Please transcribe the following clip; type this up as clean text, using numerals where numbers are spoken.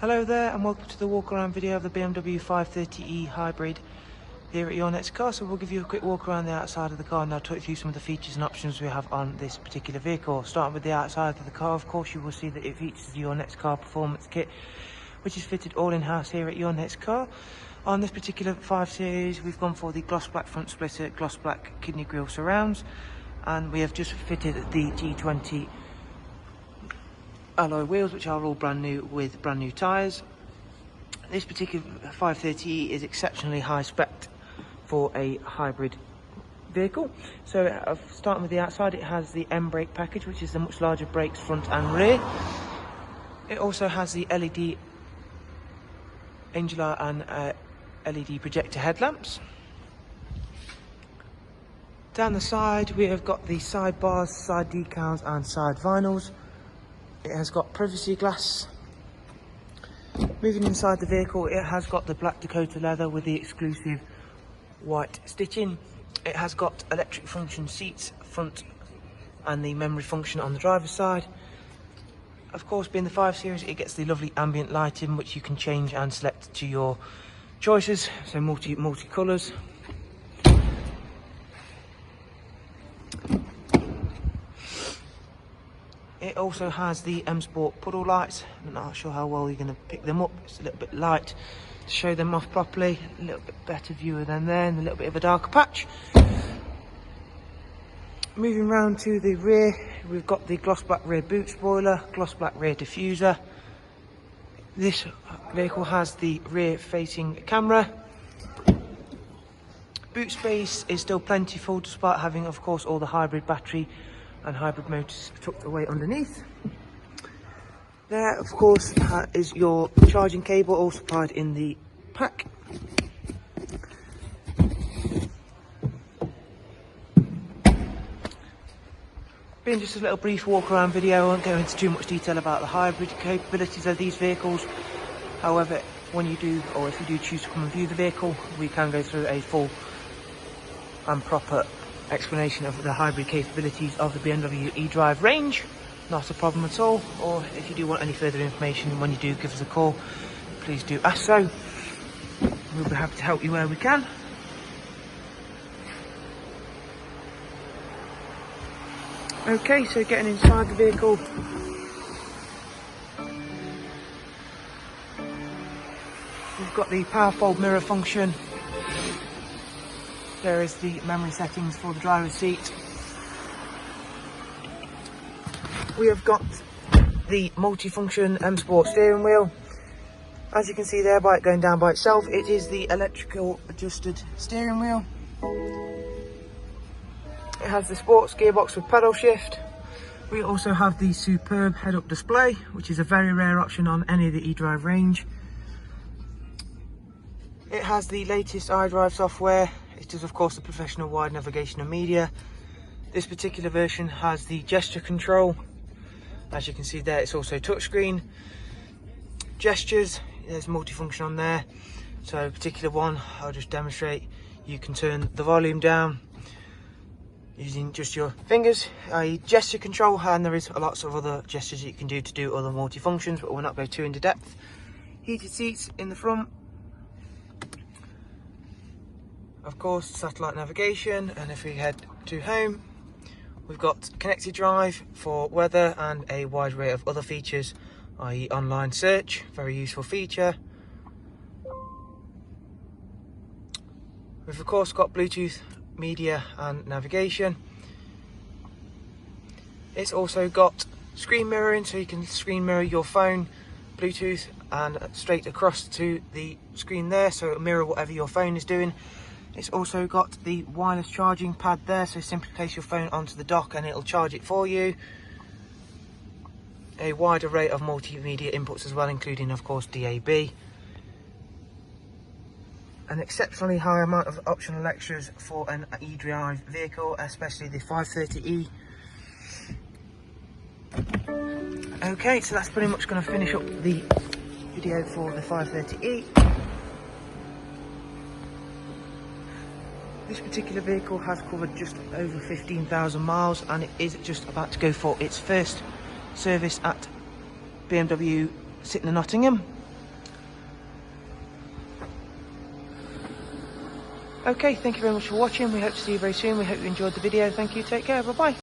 Hello there and welcome to the walk around video of the BMW 530e Hybrid here at your next car. So we'll give you a quick walk around the outside of the car and I'll talk you through some of the features and options we have on this particular vehicle. Starting with the outside of the car, of course you will see that it features the Your Next Car performance kit, which is fitted all in-house here at your next car. On this particular 5 Series we've gone for the gloss black front splitter, gloss black kidney grille surrounds, and we have just fitted the G30 alloy wheels, which are all brand new with brand new tyres. This particular 530e is exceptionally high spec for a hybrid vehicle. So starting with the outside, it has the M brake package, which is the much larger brakes front and rear. It also has the LED angular and LED projector headlamps. Down the side we have got the side bars, side decals and side vinyls. It has got privacy glass. Moving inside the vehicle, it has got the black Dakota leather with the exclusive white stitching. It has got electric function seats front and the memory function on the driver's side. Of course, being the 5 Series, it gets the lovely ambient lighting, which you can change and select to your choices, so multi colours. It also has the M Sport puddle lights. I'm not sure how well you're going to pick them up. It's a little bit light to show them off properly. A little bit better viewer than there, and a little bit of a darker patch. Moving round to the rear, we've got the gloss black rear boot spoiler, gloss black rear diffuser. This vehicle has the rear facing camera. Boot space is still plentiful, despite having, of course, all the hybrid battery and hybrid motors tucked away underneath. There, of course, is your charging cable, all supplied in the pack. Being just a little brief walk around video, I won't go into too much detail about the hybrid capabilities of these vehicles. However, when you do, or if you do choose to come and view the vehicle, we can go through a full and proper explanation of the hybrid capabilities of the BMW eDrive range. Not a problem at all. Or if you do want any further information, when you do give us a call, please do ask so. We'll be happy to help you where we can. Okay, so getting inside the vehicle, we've got the power fold mirror function. There is the memory settings for the driver's seat. We have got the multi-function M Sport steering wheel. As you can see there, by it going down by itself, it is the electrical adjusted steering wheel. It has the sports gearbox with pedal shift. We also have the superb head-up display, which is a very rare option on any of the eDrive range. It has the latest iDrive software. It is, of course, the professional wide navigation and media. This particular version has the gesture control. As you can see there, it's also touchscreen. Gestures, there's multifunction on there. So a particular one, I'll just demonstrate. You can turn the volume down using just your fingers, i.e. gesture control, and there is lots of other gestures that you can do to do other multifunctions, but we'll not go too into depth. Heated seats in the front. Of course, satellite navigation, and if we head to home, we've got connected drive for weather and a wide array of other features, i.e. online search, very useful feature. We've of course got Bluetooth, media and navigation. It's also got screen mirroring, so you can screen mirror your phone, Bluetooth, and straight across to the screen there, so it'll mirror whatever your phone is doing. It's also got the wireless charging pad there, so simply place your phone onto the dock and it'll charge it for you. A wide array of multimedia inputs as well, including of course DAB. An exceptionally high amount of optional extras for an eDrive vehicle, especially the 530e. Okay, so that's pretty much going to finish up the video for the 530e. This particular vehicle has covered just over 15,000 miles and it is just about to go for its first service at BMW Sitting in Nottingham. Okay, thank you very much for watching. We hope to see you very soon. We hope you enjoyed the video. Thank you, take care, bye bye.